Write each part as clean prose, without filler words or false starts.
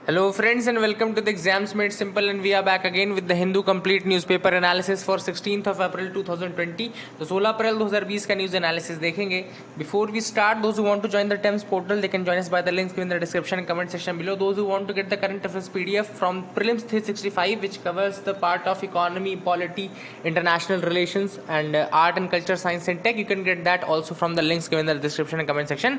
Hello friends and welcome to the Exams Made Simple, and we are back again with the Hindu Complete Newspaper Analysis for 16th of April 2020. तो 16 अप्रैल 2020 का news analysis देखेंगे. Before we start, those who want to join the TEMS portal, they can join us by the links given in the description and comment section below. Those who want to get the current affairs PDF from Prelims 365, which covers the part of economy, polity, international relations and art and culture, science and tech, you can get that also from the links given in the description and comment section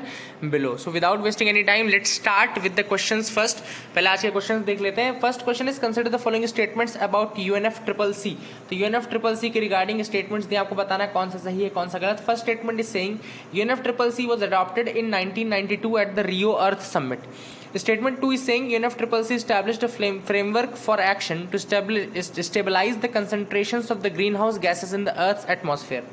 below. So without wasting any time, let's start with the questions first. पहले आज के questions देख लेते हैं. First question is consider the following statements about UNFCCC. तो UNFCCC के regarding statements दिए, आपको बताना है कौन सा सही है कौन सा गलत. First statement is saying UNFCCC was adopted in 1992 at the Rio earth summit. Statement 2 is saying UNFCCC established a framework for action to stabilize the concentrations of the greenhouse gases in the Earth's atmosphere.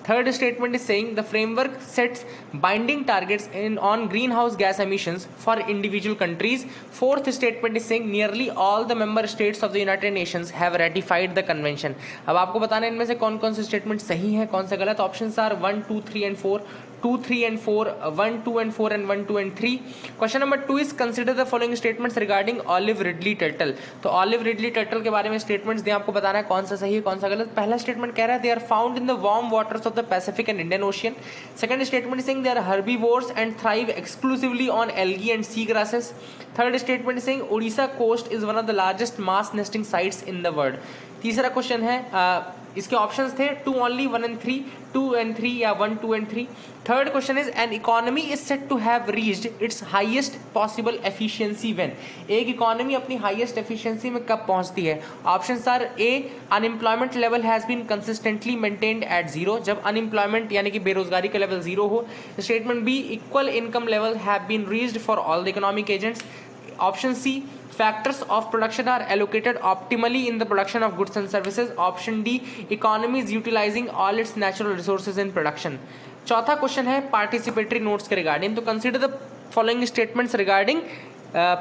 Third statement is saying the framework sets binding targets on greenhouse gas emissions for individual countries. Fourth statement is saying nearly all the member states of the United Nations have ratified the convention. अब आपको बताना है इनमें से कौन कौन से statement सही है कौन सा गलत. Options are 1, 2, 3 and 4. 2, 3 and 4, 1, 2 and 4 and 1, 2 and 3. Question number 2 is consider the following statements regarding Olive Ridley turtle. तो Olive Ridley turtle के बारे में स्टेटमेंट्स दिए, आपको बताना है कौन सा सही है कौन सा गलत. पहला स्टेटमेंट कह रहा है they are found in the warm waters of the Pacific and Indian Ocean. Second statement is saying they are herbivores and thrive exclusively on algae and sea grasses. Third statement is saying Odisha coast is one of the largest mass nesting sites in the world. तीसरा question है इसके options थे 2 only, 1 and 3, 2 and 3 या 1, 2 and 3. Third question is an economy is set to have reached its highest possible efficiency when. एक economy अपनी highest efficiency में कब पहुंचती है. Options are A unemployment level has been consistently maintained at zero, जब unemployment यानी कि बेरोजगारी का लेवल जीरो हो. Statement B equal income level have been reached for all the economic agents. Option C factors of production are allocated optimally in the production of goods and services. Option D economy is utilizing all its natural resources in production. चौथा question है participatory notes के regarding. तो consider the following statements regarding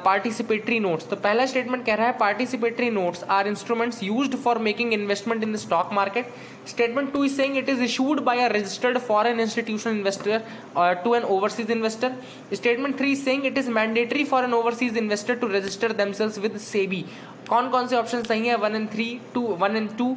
participatory notes. तो पहला statement कह रहा है participatory notes are instruments used for making investment in the stock market. Statement 2 is saying it is issued by a registered foreign institutional investor to an overseas investor. Statement 3 is saying it is mandatory for an overseas investor to register themselves with SEBI. कौन कौन से option सही है 1 and 3, 1 and 2,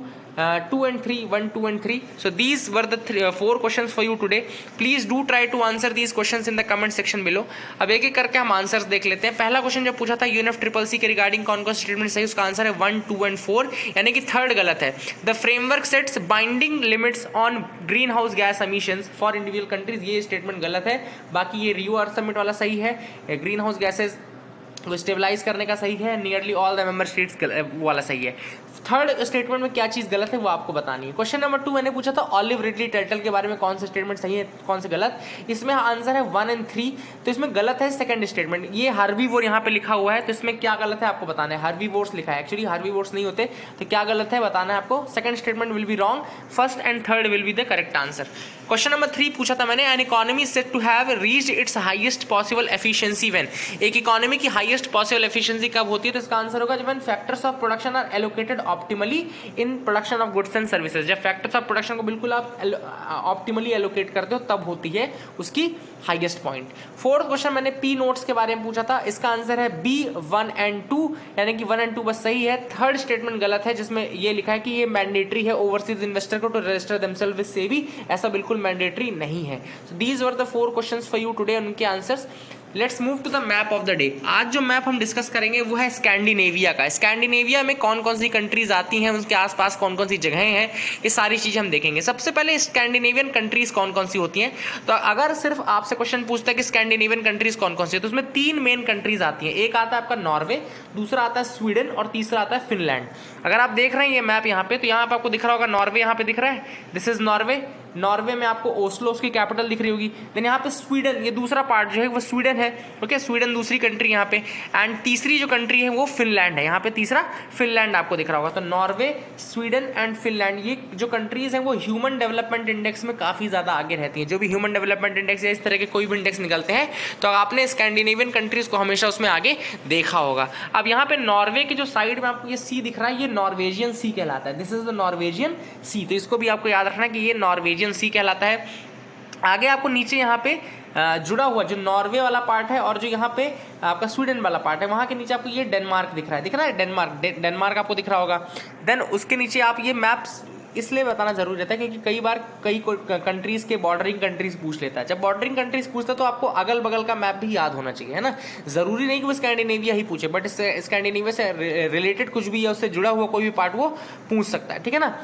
2 and 3, 1, 2 and 3. So these were the 4 questions for you today. Please do try to answer these questions in the comment section below. अब एक एक करके हम आंसर्स देख लेते हैं. पहला क्वेश्चन जब पूछा था UNFCCC के रिगार्डिंग कौन कौन स्टेटमेंट सही, उसका आंसर है 1, 2 and 4, यानी कि थर्ड गलत है. The framework sets binding limits on green house gas emissions for individual countries, ये स्टेटमेंट गलत है. बाकी ये रियो अर्थ समिट वाला सही है. ग्रीन हाउस गैसेज वो स्टेबलाइज करने का सही है. Nearly all the member states वाला सही है. थर्ड स्टेटमेंट में क्या चीज़ गलत है वो आपको बतानी है. क्वेश्चन नंबर 2 मैंने पूछा था ऑलिव रिडली टर्टल के बारे में कौन सा स्टेटमेंट सही है कौन सा गलत. इसमें आंसर है 1 and 3. तो इसमें गलत है सेकंड स्टेटमेंट. ये हर्बीवोर यहाँ पे लिखा हुआ है, तो इसमें क्या गलत है आपको बताना है. हर्बीवोर्स लिखा है, एक्चुअली हर्बीवोर्स नहीं होते. तो क्या गलत है बताना है आपको. Second statement will be wrong, first and third will be the correct answer. Question number 3 पूछा था मैंने an economy set to have reached its highest possible efficiency when. एक इकोनॉमी की हाईएस्ट पॉसिबल एफिशिएंसी कब होती है. तो इसका आंसर होगा जब factors of production are allocated optimally in production of goods and services. जब फैक्टर्स ऑफ प्रोडक्शन को बिल्कुल आप ऑप्टिमली एलोकेट करते हो तब होती है उसकी हाईएस्ट पॉइंट. फोर्थ क्वेश्चन मैंने पी नोट्स के बारे में पूछा था, इसका आंसर है बी 1 and 2, यानी कि 1 and 2 बस सही है. थर्ड स्टेटमेंट गलत है जिसमें ये लिखा है कि ये मैंडेटरी है ओवरसीज इन्वेस्टर को to register themselves with SEBI. ऐसा बिल्कुल मैंडेटरी नहीं है. So these were the 4 questions for you today, उनके answers. Let's move to the map of the day. आज जो मैप हम डिस्कस करेंगे वो है स्कैंडिनेविया का. स्कैंडिनेविया में कौन कौन सी कंट्रीज आती हैं, उसके आसपास कौन कौन सी जगहें हैं, ये सारी चीजें हम देखेंगे. सबसे पहले स्कैंडिनेवियन कंट्रीज कौन कौन सी होती हैं. तो अगर सिर्फ आपसे क्वेश्चन पूछता है कि स्कैंडिनेवियन कंट्रीज कौन कौन सी है, तो उसमें 3 मेन कंट्रीज आती हैं. एक आता है आपका नॉर्वे, दूसरा आता है स्वीडन और तीसरा आता है फिनलैंड. अगर आप देख रहे हैं ये मैप यहाँ पे, तो यहाँ पे आपको दिख रहा होगा नॉर्वे, यहाँ पे दिख रहा है, दिस इज नॉर्वे. नॉर्वे में आपको ओस्लो उसकी कैपिटल दिख रही होगी. देन यहाँ पे स्वीडन, ये दूसरा पार्ट जो है वो स्वीडन है. ओके, स्वीडन दूसरी कंट्री यहाँ पे. एंड तीसरी जो कंट्री है वो फिनलैंड है. यहाँ पे तीसरा फिनलैंड आपको दिख रहा होगा. तो नॉर्वे, स्वीडन एंड फिनलैंड, ये जो कंट्रीज हैं वो ह्यूमन डेवलपमेंट इंडेक्स में काफी ज्यादा आगे रहती हैं. जो भी ह्यूमन डेवलपमेंट इंडेक्स या इस तरह के कोई भी इंडेक्स निकलते हैं तो आपने स्कैंडिनेवियन कंट्रीज को हमेशा उसमें आगे देखा होगा. अब यहाँ पे नॉर्वे के जो साइड में आपको ये सी दिख रहा है, ये नॉर्वेजियन सी कहलाता है. दिस इज द नॉर्वेजियन सी. तो इसको भी आपको याद रखना कि ये नॉर्वेजियन सी कहलाता है. आगे आपको नीचे यहाँ पे जुड़ा हुआ जो नॉर्वे वाला पार्ट है और जो यहाँ पे आपका स्वीडन वाला पार्ट है, वहाँ के नीचे आपको ये डेनमार्क दिख रहा है डेनमार्क आपको दिख रहा होगा। देन उसके नीचे आप ये मैप्स इसलिए बताना जरूरी रहता है क्योंकि कई बार कई कंट्रीज के बॉर्डरिंग कंट्रीज पूछ लेता है। जब बॉर्डरिंग कंट्रीज पूछता है तो आपको अगल बगल का मैप भी याद होना चाहिए, है ना। जरूरी नहीं कि वो स्कैंडिनेविया ही पूछे, बट स्कैंडिनेविया से रिलेटेड कुछ भी या उससे जुड़ा हुआ कोई भी पार्ट वो पूछ सकता है, ठीक है ना।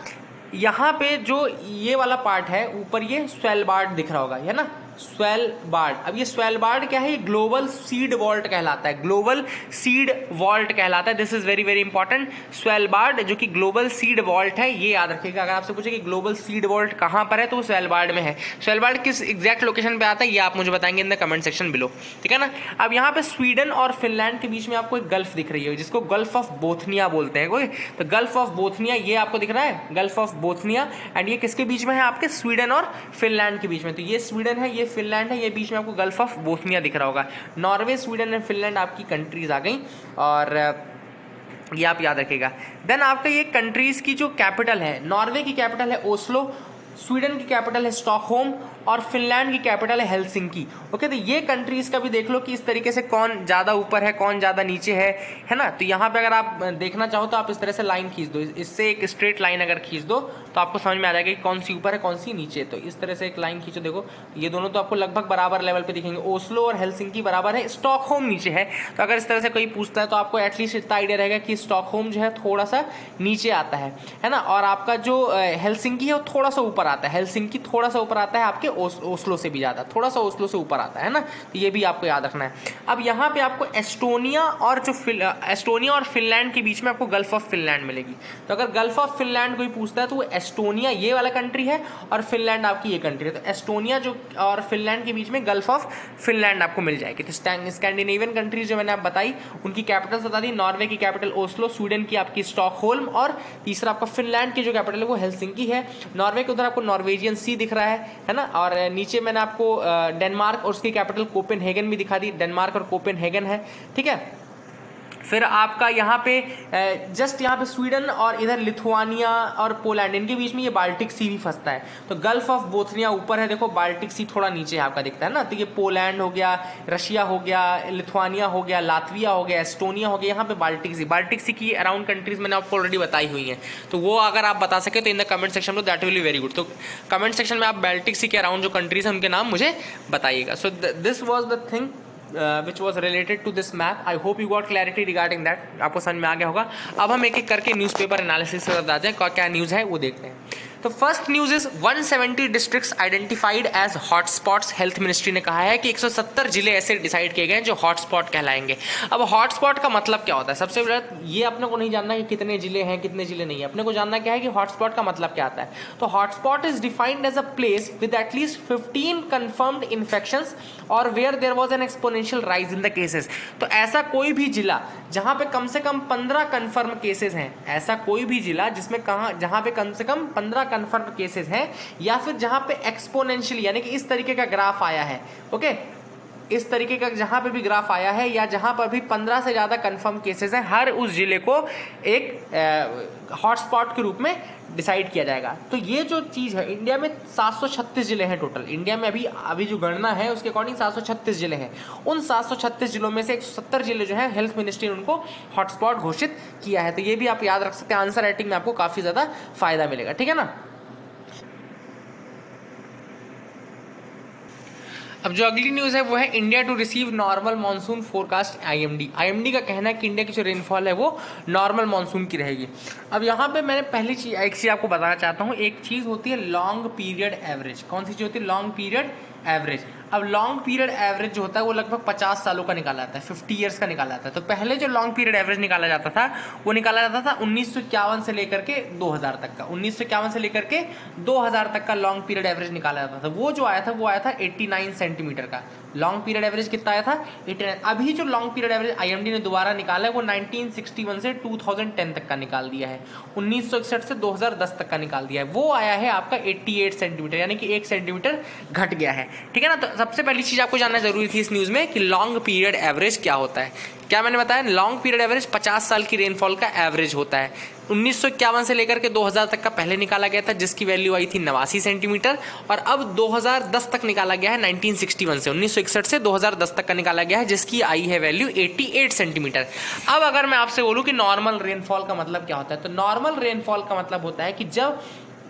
यहाँ पे जो ये वाला पार्ट है ऊपर, ये स्वेलबार्ड दिख रहा होगा, है ना, स्वेलबार्ड। अब ये स्वेलबार्ड क्या है, ये ग्लोबल सीड वॉल्ट कहलाता है, ग्लोबल सीड वॉल्ट कहलाता है। This is very very important. Svalbard जो कि ग्लोबल सीड वॉल्ट है, ये याद रखिएगा। अगर आपसे पूछे कि ग्लोबल सीड वॉल्ट कहाँ पर है तो वो स्वेलबार्ड में है। स्वेलबार्ड किस एग्जैक्ट लोकेशन पे आता है ये आप मुझे बताएंगे in the comment section below, ठीक है ना। अब यहाँ पे स्वीडन और फिनलैंड के बीच में आपको एक गल्फ दिख रही है जिसको गल्फ ऑफ बोथनिया बोलते हैं कोई, तो गल्फ ऑफ बोथनिया ये आपको दिख रहा है, गल्फ ऑफ बोथनिया। एंड ये किसके बीच में है, आपके स्वीडन और फिनलैंड के बीच में। तो ये स्वीडन है, ये फिनलैंड है, ये बीच में आपको गल्फ ऑफ बोथनिया दिख रहा होगा। नॉर्वे, स्वीडन एंड फिनलैंड आपकी कंट्रीज आ गई और ये आप याद रखिएगा। देन आपका ये कंट्रीज की जो कैपिटल है, नॉर्वे की कैपिटल है ओस्लो, स्वीडन की कैपिटल है स्टॉकहोम और फिनलैंड की कैपिटल है हेलसिंकी। ओके, तो ये कंट्रीज का भी देख लो कि इस तरीके से कौन ज़्यादा ऊपर है कौन ज़्यादा नीचे है ना। तो यहाँ पे अगर आप देखना चाहो तो आप इस तरह से लाइन खींच दो, इससे एक स्ट्रेट लाइन अगर खींच दो तो आपको समझ में आ जाएगा कि कौन सी ऊपर है कौन सी नीचे। तो इस तरह से एक लाइन खींचो, देखो ये दोनों तो आपको लगभग बराबर लेवल पे दिखेंगे। ओस्लो और हेलसिंकी बराबर है, स्टॉकहोम नीचे है। तो अगर इस तरह से कोई पूछता है तो आपको एटलीस्ट इतना आइडिया रहेगा कि स्टॉकहोम जो है थोड़ा सा नीचे आता है ना। और आपका जो हेलसिंकी है वो थोड़ा सा ऊपर आता है, हेलसिंकी थोड़ा सा ऊपर आता है आपके ओस्लो से भी ज़्यादा, थोड़ा सा ओस्लो से ऊपर आता है ना। तो ये भी आपको याद रखना है। अब यहाँ पे आपको एस्टोनिया और फिनलैंड के बीच में आपको गल्फ ऑफ फिनलैंड मिलेगी। तो अगर गल्फ ऑफ फिनलैंड कोई पूछता है तो वो एस्टोनिया ये वाला कंट्री है और फिनलैंड आपकी ये कंट्री है। तो एस्टोनिया जो और फिनलैंड के बीच में गल्फ ऑफ फिनलैंड आपको मिल जाएगी। तो स्कैंडिनेवियन कंट्रीज जो मैंने आप बताई उनकी कैपिटल्स बता दी। नॉर्वे की कैपिटल ओस्लो, स्वीडन की आपकी स्टॉकहोल्म और तीसरा आपका फिनलैंड की जो कैपिटल है वो हेलसिंकी है। नॉर्वे के उधर आपको नॉर्वेजियन सी दिख रहा है ना। और नीचे मैंने आपको डेनमार्क और उसकी कैपिटल कोपेनहेगन भी दिखा दी, डेनमार्क और कोपेनहेगन है, ठीक है। फिर आपका यहाँ पे जस्ट यहाँ पे स्वीडन और इधर लिथुआनिया और पोलैंड, इनके बीच में ये बाल्टिक सी भी फंसता है। तो गल्फ ऑफ बोथनिया ऊपर है, देखो बाल्टिक सी थोड़ा नीचे है आपका दिखता है ना। तो ये पोलैंड हो गया, रशिया हो गया, लिथुआनिया हो गया, लातविया हो गया, एस्टोनिया हो गया, यहाँ पे बाल्टिक सी की अराउंड कंट्रीज मैंने आपको ऑलरेडी बताई हुई हैं। तो वो अगर आप बता सके तो इन द कमेंट सेक्शन में that will be very good. तो कमेंट सेक्शन में आप बाल्टिक सी के अराउंड जो कंट्रीज हैं उनके नाम मुझे बताइएगा। So this was the thing which was related to this map. I hope you got clarity regarding that. आपको समझ में आ गया होगा। अब हम एक एक करके न्यूज़पेपर एनालिसिस से बताते हैं क्या न्यूज़ है वो देखते हैं। तो first news is 170 districts identified as hotspots. Health ministry ने कहा है कि 170 जिले ऐसे डिसाइड किए गए हैं जो हॉटस्पॉट कहलाएंगे। अब हॉटस्पॉट का मतलब क्या होता है, सबसे पहले ये अपने को नहीं जानना कि कितने जिले हैं कितने जिले नहीं है, अपने को जानना क्या है कि हॉटस्पॉट का मतलब क्या आता है। तो hotspot is defined as a place with at least 15 confirmed infections और where there was an exponential rise in the cases. तो ऐसा कोई भी जिला जहां पे कम से कम 15 कंफर्म केसेस हैं, ऐसा कोई भी जिला जिसमें जहां पे कम से कम 15 कंफर्म केसेस हैं, या फिर जहां पे एक्सपोनेंशियल यानी कि इस तरीके का ग्राफ आया है, ओके, इस तरीके का जहां पे भी ग्राफ आया है या जहां पर भी 15 से ज़्यादा कंफर्म केसेस हैं, हर उस जिले को एक हॉटस्पॉट के रूप में डिसाइड किया जाएगा। तो ये जो चीज़ है, इंडिया में 736 जिले हैं टोटल। इंडिया में अभी जो गणना है उसके अकॉर्डिंग 736 जिले हैं। उन 736 जिलों में से 170 जिले जो हैं हेल्थ मिनिस्ट्री ने उनको हॉटस्पॉट घोषित किया है। तो ये भी आप याद रख सकते हैं, आंसर राइटिंग में आपको काफ़ी ज़्यादा फायदा मिलेगा, ठीक है ना। अब जो अगली न्यूज़ है वो है India to receive normal monsoon forecast IMD का कहना है कि इंडिया की जो रेनफॉल है वो नॉर्मल मानसून की रहेगी। अब यहाँ पे मैंने पहली चीज़ एक चीज़ आपको बताना चाहता हूँ। एक चीज़ होती है लॉन्ग पीरियड एवरेज। कौन सी चीज़ होती है? Long period average. अब लॉन्ग पीरियड एवरेज जो होता है वो लगभग 50 सालों का निकाला जाता है, 50 ईयर्स का निकाला जाता है। तो पहले जो लॉन्ग पीरियड एवरेज निकाला जाता था वो निकाला जाता था 1951 से लेकर के 2000 तक का। 1951 से लेकर के 2000 तक का लॉन्ग पीरियड एवरेज निकाला जाता था। वो जो आया था वो आया था 89 सेंटीमीटर का। लॉन्ग पीरियड एवरेज कितना आया था? 89। अभी जो लॉन्ग पीरियड एवरेज आईएमडी ने दोबारा निकाला है वो 1961 से 2010 तक का निकाल दिया है, 1961 से 2010 तक का निकाल दिया है। वो आया है आपका 88 सेंटीमीटर, यानी कि 1 सेंटीमीटर घट गया है, ठीक है ना। तो सबसे पहली चीज़ आपको जानना जरूरी थी इस न्यूज़ में कि लॉन्ग पीरियड एवरेज क्या होता है। क्या मैंने बताया, लॉन्ग पीरियड एवरेज 50 साल की रेनफॉल का एवरेज होता है। 1951 से लेकर के 2000 तक का पहले निकाला गया था, जिसकी वैल्यू आई थी 89 सेंटीमीटर, और अब 2010 तक निकाला गया है। 1961 से 1961 से 2010 तक का निकाला गया है, जिसकी आई है वैल्यू 88 सेंटीमीटर। अब अगर मैं आपसे बोलूं कि नॉर्मल रेनफॉल का मतलब क्या होता है, तो नॉर्मल रेनफॉल का मतलब होता है कि जब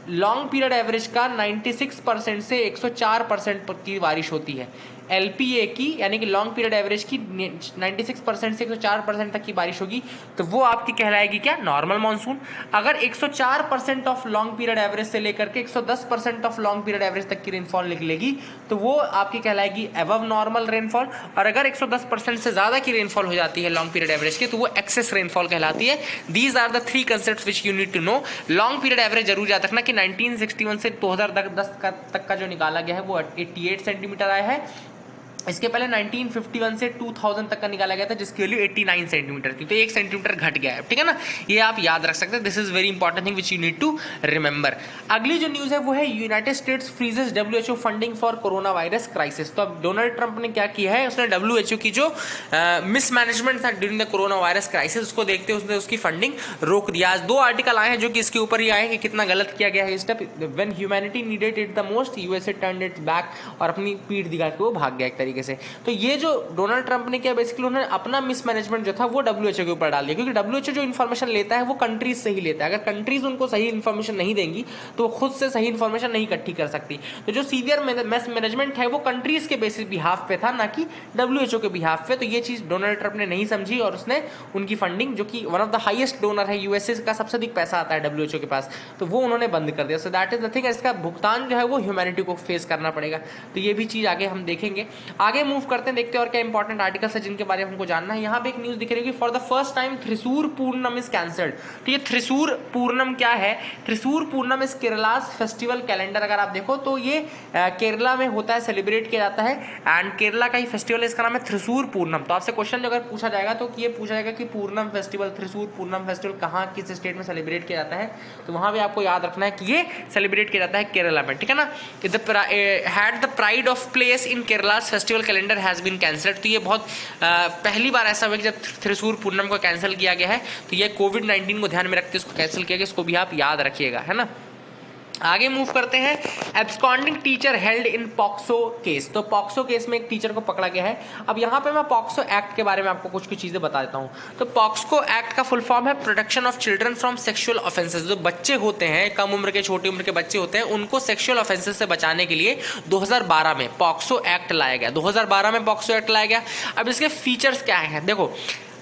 लॉन्ग पीरियड एवरेज का 96% से 104% की बारिश होती है, LPA की यानी कि लॉन्ग पीरियड एवरेज की 96% से 104% तक की बारिश होगी, तो वो आपकी कहलाएगी क्या, नॉर्मल मानसून। अगर 104% ऑफ लॉन्ग पीरियड एवरेज से लेकर के 110% ऑफ लॉन्ग पीरियड एवरेज तक की रेनफॉल निकलेगी, तो वो आपकी कहलाएगी एबव नॉर्मल रेनफॉल। और अगर 110% से ज़्यादा की रेनफॉल हो जाती है लॉन्ग पीरियड एवरेज की, तो वो एक्सेस रेनफॉल कहलाती है। These are the 3 concepts which you need to know. Long period average जरूर याद रखना कि 1961 से 2010 तक का जो निकाला गया है वो 88 सेंटीमीटर आया है। इसके पहले 1951 से 2000 तक का निकाला गया था, जिसकी वैल्यू 89 सेंटीमीटर थी, तो 1 सेंटीमीटर घट गया है, ठीक है ना। ये आप याद रख सकते हैं, this is very important thing which you need to remember. अगली जो न्यूज़ है वो है United States freezes WHO funding for corona virus crisis. तो अब डोनाल्ड ट्रंप ने क्या किया है, उसने WHO की जो मिसमैनेजमेंट था during the corona virus crisis, उसको देखते हुए उसने उसकी फंडिंग रोक दिया। आज 2 आर्टिकल आए हैं जो कि इसके ऊपर ही आए कि कितना गलत किया गया है step. When humanity needed it the most, USA turned it's back, और अपनी पीठ दिखा के वो भाग गया एक तरीके से। तो ये जो डोनाल्ड ट्रंप ने किया, बेसिकली उन्होंने अपना मिसमैनेजमेंट जो था वो WHO के ऊपर डाल दिया, क्योंकि WHO जो इन्फॉर्मेशन लेता है वो कंट्रीज से ही लेता है। अगर कंट्रीज उनको सही इन्फॉर्मेशन नहीं देंगी तो वो खुद से सही इन्फॉर्मेशन नहीं इकट्ठी कर सकती। तो जो सीवियर मिसमैनेजमेंट है वो कंट्रीज के बेसिस बिहाफ पे था, ना कि WHO के बिहाफ पे। तो ये चीज़ डोनाल्ड ट्रंप ने नहीं समझी और उसने उनकी फंडिंग, जो कि one of the highest donor है, USA का सबसे अधिक पैसा आता है WHO के पास, तो वो उन्होंने बंद कर दिया। So that is the thing, इसका भुगतान जो है वो ह्यूमैनिटी को फेस करना पड़ेगा। तो ये भी चीज़ आगे हम देखेंगे। आगे मूव करते हैं, देखते हैं और क्या इंपॉर्टेंट आर्टिकल्स है जिनके बारे में हमको जानना है। यहाँ पे एक न्यूज़ दिख रही है कि for the first time Thrissur Pooram is cancelled. तो ये थ्रिसूर पूर्णम क्या है, Thrissur Pooram is Kerala's festival calendar. अगर आप देखो तो ये केरला में होता है, सेलिब्रेट किया जाता है, एंड केरला का ही फेस्टिवल है, इसका नाम है थ्रिसूर पूर्णम। तो आपसे क्वेश्चन अगर पूछा जाएगा तो ये पूछा जाएगा कि पूर्णम फेस्टिवल, थ्रिसूर पूर्णम फेस्टिवल कहाँ, किस स्टेट में सेलिब्रेट किया जाता है, तो वहाँ भी आपको याद रखना है कि ये सेलिब्रेट किया जाता है केरला में, ठीक है ना। Had the pride of place in Kerala's festival calendar has been cancelled. तो ये बहुत पहली बार ऐसा हुआ कि जब थ्रिसूर पूर्णम को कैंसिल किया गया है, तो ये कोविड-19 को ध्यान में रखते इसको कैंसिल किया गया, इसको भी आप याद रखिएगा, है ना। आगे मूव करते हैं। Absconding teacher held in POCSO case. तो पॉक्सो केस में एक टीचर को पकड़ा गया है। अब यहाँ पे मैं पॉक्सो एक्ट के बारे में आपको कुछ चीज़ें बता देता हूँ। तो पॉक्सो एक्ट का फुल फॉर्म है protection of children from sexual offences. जो बच्चे होते हैं, कम उम्र के, छोटी उम्र के बच्चे होते हैं, उनको सेक्सुअल ऑफेंसेस से बचाने के लिए 2012 में पॉक्सो एक्ट लाया गया। 2012 में पॉक्सो एक्ट लाया गया। अब इसके फीचर्स क्या हैं, देखो।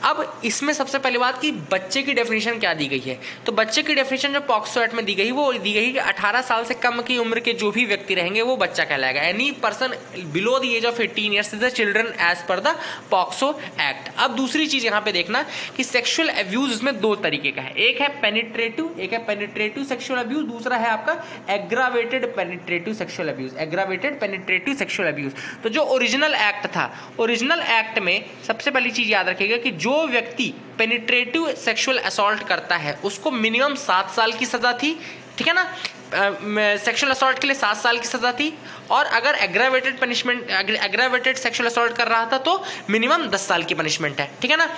अब इसमें सबसे पहली बात कि बच्चे की डेफिनेशन क्या दी गई है। तो बच्चे की डेफिनेशन जो पॉक्सो एक्ट में दी गई वो दी गई कि 18 साल से कम की उम्र के जो भी व्यक्ति रहेंगे वो बच्चा कहलाएगा। Any person below the age of 18 years is a children as per the POCSO act. अब दूसरी चीज यहाँ पे देखना कि सेक्सुअल अब्यूज इसमें 2 तरीके का है। एक है पेनिट्रेटिव, एक है पेनिट्रेटिव सेक्सुअल अब्यूज, दूसरा है आपका aggravated penetrative sexual abuse. Aggravated penetrative sexual abuse. तो जो ओरिजिनल एक्ट था, ओरिजिनल एक्ट में सबसे पहली चीज याद रखिएगा कि जो व्यक्ति पेनिट्रेटिव सेक्सुअल असॉल्ट करता है उसको मिनिमम 7 साल की सजा थी, ठीक है ना। सेक्सुअल असॉल्ट के लिए 7 साल की सजा थी, और अगर aggravated punishment, aggravated sexual assault कर रहा था तो मिनिमम 10 साल की पनिशमेंट है, ठीक है ना।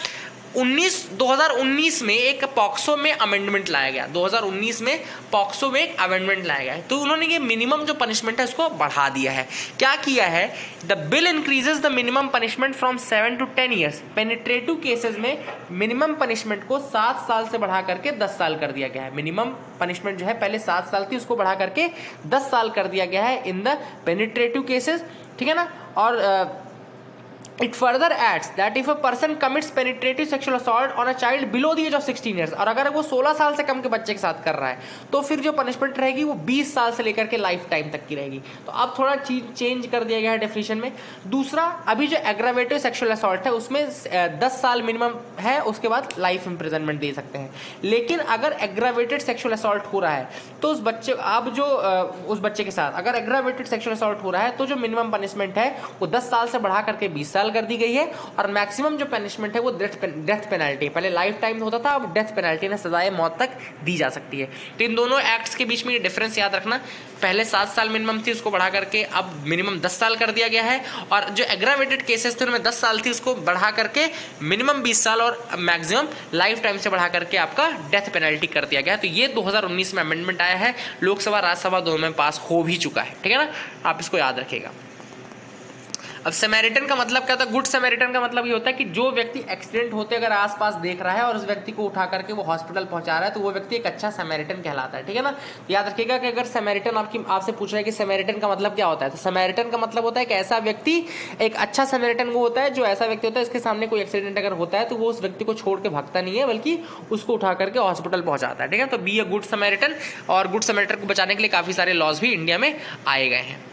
2019 में एक पॉक्सो में अमेंडमेंट लाया गया। 2019 में पॉक्सो में एक अमेंडमेंट लाया गया है, तो उन्होंने ये मिनिमम जो पनिशमेंट है उसको बढ़ा दिया है। क्या किया है, the bill increases the minimum punishment from 7 to 10 years. Penetrative cases में मिनिमम पनिशमेंट को 7 साल से बढ़ा करके 10 साल कर दिया गया है। मिनिमम पनिशमेंट जो है पहले 7 साल थी, उसको बढ़ा करके 10 साल कर दिया गया है इन द पेनिट्रेटिव केसेस, ठीक है ना। और It further adds that if a person commits penetrative sexual assault on a child below the age of 16 years, और अगर वो 16 साल से कम के बच्चे के साथ कर रहा है तो फिर जो पनिशमेंट रहेगी वो 20 साल से लेकर के लाइफ टाइम तक की रहेगी। तो अब थोड़ा चीज चेंज कर दिया गया है डेफिनेशन में। दूसरा, अभी जो एग्रावेटिव सेक्सुअल असॉल्ट है उसमें 10 साल मिनिमम है, उसके बाद लाइफ इम्प्रिजनमेंट दे सकते हैं। लेकिन अगर एग्रावेटेड सेक्सुअल असॉल्ट हो रहा है तो उस बच्चे, अब जो उस बच्चे के साथ अगर एग्रावेटेड सेक्सुअल असॉल्ट हो रहा है तो जो मिनिमम पनिशमेंट है वो 10 साल से बढ़ा करके 20 साल साल कर दी गई है और मैक्सिमम जो पनिशमेंट है वो डेथ पेनल्टी, पहले लाइफ टाइम होता था, अब डेथ पेनल्टी ने सजाए मौत तक दी जा सकती है। तो इन दोनों एक्ट्स के बीच में ये डिफरेंस याद रखना, पहले 7 साल मिनिमम थी, उसको बढ़ा करके अब मिनिमम 10 साल कर दिया गया है, और जो एग्रावेटेड केसेस थे उनमें 10 साल थी, उसको बढ़ा करके मिनिमम 20 साल और मैक्सिमम लाइफ टाइम से बढ़ा करके आपका डेथ पेनल्टी कर दिया गया है। तो ये 2019 में अमेंडमेंट आया है, लोकसभा राज्यसभा दोनों में पास हो भी चुका है, ठीक है ना, आप इसको याद रखिएगा। अब समैरिटन का मतलब क्या होता है? गुड समैरिटन का मतलब ये होता है कि जो व्यक्ति एक्सीडेंट होते अगर आसपास देख रहा है और उस व्यक्ति को उठा करके वो हॉस्पिटल पहुंचा रहा है तो वो व्यक्ति एक अच्छा समैरिटन कहलाता है, ठीक है ना। याद रखिएगा कि अगर समैरिटन आपसे पूछ रहा है कि समैरिटन का मतलब क्या होता है, तो समैरिटन का मतलब होता है कि ऐसा व्यक्ति, एक अच्छा समैरिटन वो होता है जो ऐसा व्यक्ति होता है इसके सामने कोई एक्सीडेंट अगर होता है तो वो उस व्यक्ति को छोड़ के भागता नहीं है बल्कि उसको उठा करके हॉस्पिटल पहुंचाता है, ठीक है। तो बी अ गुड समैरिटन, और गुड समैरिटन को बचाने के लिए काफी सारे लॉज भी इंडिया में आए गए हैं।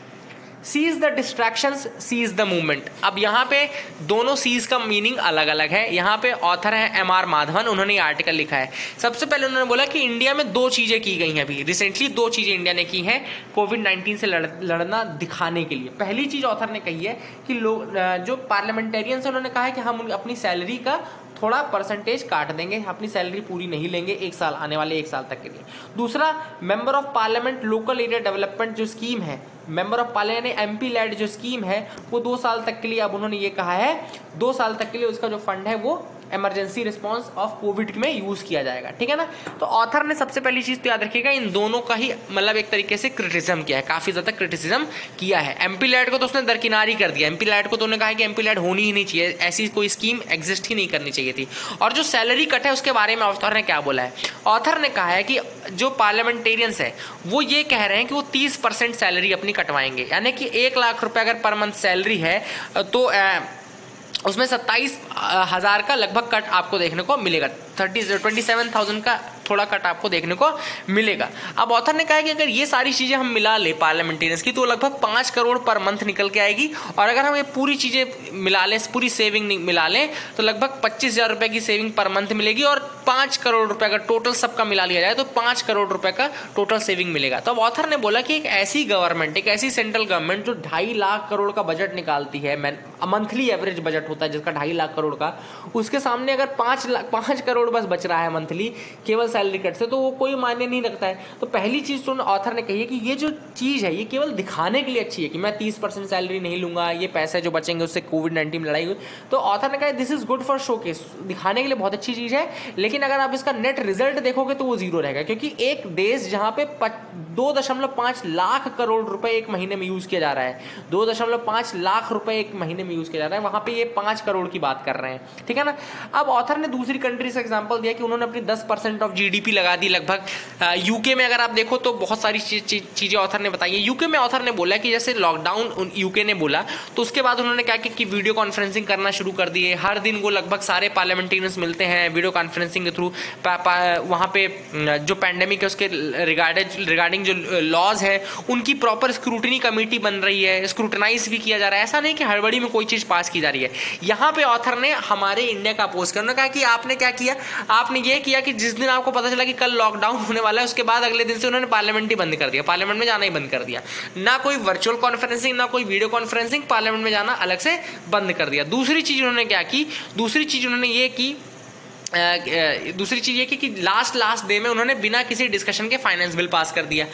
Seize the distractions, seize the movement. अब यहाँ पे दोनों सीज का मीनिंग अलग अलग है। यहाँ पे ऑथर है M.R. माधवन, उन्होंने ये आर्टिकल लिखा है। सबसे पहले उन्होंने बोला कि इंडिया में 2 चीजें की गई हैं, अभी रिसेंटली 2 चीजें इंडिया ने की हैं कोविड-19 से लड़ना दिखाने के लिए। पहली चीज ऑथर ने कही है कि लोग जो पार्लियामेंटेरियंस है उन्होंने कहा है कि हम अपनी सैलरी का थोड़ा परसेंटेज काट देंगे, अपनी सैलरी पूरी नहीं लेंगे 1 साल, आने वाले 1 साल तक के लिए। दूसरा, member of parliament local area development जो स्कीम है, member of parliament MP led जो स्कीम है वो 2 साल तक के लिए, अब उन्होंने ये कहा है 2 साल तक के लिए उसका जो फंड है वो इमरजेंसी रिस्पांस ऑफ कोविड में यूज किया जाएगा, ठीक है ना। तो ऑथर ने सबसे पहली चीज तो याद रखिएगा इन दोनों का ही मतलब एक तरीके से क्रिटिसिज्म किया है, काफी ज्यादा क्रिटिसिज्म किया है। MP लैड को तो उसने दरकिनार ही कर दिया, MP लैड को तो उन्होंने कहा है कि MP लैड होनी ही नहीं चाहिए, ऐसी कोई स्कीम एग्जिस्ट ही नहीं करनी चाहिए थी। और जो सैलरी कट है उसके बारे में ऑथर ने क्या बोला है? ऑथर ने कहा है कि जो पार्लियामेंटेरियंस है वो ये कह रहे हैं कि वो 30% सैलरी अपनी कटवाएंगे, यानी कि 1 लाख रुपए अगर पर मंथ सैलरी है तो उसमें 27,000 का लगभग कट आपको देखने को मिलेगा, 27,000 का थोड़ा कट आपको देखने को मिलेगा। अब ऑथर ने कहा है कि अगर ये सारी चीजें हम मिला ले पार्लियामेंटेरियंस की तो लगभग 5 करोड़ पर मंथ निकल के आएगी, और अगर हम ये पूरी चीजें मिला लें, पूरी सेविंग मिला लें तो लगभग 25,000 रुपए की सेविंग पर मंथ मिलेगी, और 5 करोड़ रुपए का टोटल सबका मिला लिया जाए तो 5 करोड़ रुपए का टोटल सेविंग मिलेगा। तो अब ऑथर ने बोला कि एक ऐसी गवर्नमेंट, एक ऐसी सेंट्रल गवर्नमेंट जो 2.5 लाख करोड़ का बजट निकालती है, मंथली एवरेज बजट होता है जिसका 2.5 लाख करोड़ का, उसके सामने अगर 5 करोड़ बस बच रहा है मंथली केवल सैलरी कट से, तो वो कोई मायने नहीं रखता है। तो पहली चीज तो ऑथर ने कही है कि ये जो चीज है ये केवल दिखाने के लिए अच्छी है कि मैं 30% सैलरी नहीं लूंगा, ये पैसे जो बचेंगे उससे कोविड-19 में लड़ाई हुई। तो ऑथर ने कहा this is good for showcase, दिखाने के लिए बहुत अच्छी चीज है, लेकिन अगर आप इसका नेट रिजल्ट देखोगे तो वो 0 रहेगा, क्योंकि एक देश जहां पे 2.5 लाख करोड़ रुपए एक महीने में यूज किया जा रहा है, 2.5 लाख रुपए एक महीने में यूज किया जा रहा है, वहां पे ये 5 करोड़ की बात कर रहे हैं, ठीक है ना। अब ऑथर ने दूसरी कंट्री से एग्जांपल दिया कि उन्होंने अपनी 10% ऑफ GDP लगा दी लगभग। यूके में अगर आप देखो तो बहुत सारी चीजें ऑथर ने बताई है। यूके में ऑथर ने बोला कि जैसे लॉकडाउन यूके ने बोला तो उसके बाद उन्होंने क्या कि वीडियो कॉन्फ्रेंसिंग करना शुरू कर दिए, हर दिन वो लगभग सारे पार्लियामेंटेरियंस मिलते हैं वीडियो कॉन्फ्रेंसिंग के थ्रू। वहाँ पे जो पैंडेमिक है उसके रिगार्डिंग जो लॉज है उनकी प्रॉपर स्क्रूटनी कमेटी बन रही है, स्क्रूटनाइज भी किया जा रहा है, ऐसा नहीं कि हड़बड़ी में कोई चीज पास की जा रही है। यहाँ पे ऑथर ने हमारे इंडिया का अपोज किया, उन्होंने कहा कि आपने क्या किया, आपने ये किया कि जिस दिन आपको पता चला कि कल लॉकडाउन होने वाला है उसके बाद अगले दिन से उन्होंने पार्लियामेंट ही बंद कर दिया, पार्लियामेंट में जाना ही बंद कर दिया, ना कोई वर्चुअल कॉन्फ्रेंसिंग ना कोई वीडियो कॉन्फ्रेंसिंग, पार्लियामेंट में जाना अलग से बंद कर दिया। दूसरी चीज उन्होंने क्या की, दूसरी चीज उन्होंने ये की दूसरी चीज ये कि लास्ट डे में उन्होंने बिना किसी डिस्कशन के फाइनेंस बिल पास कर दिया।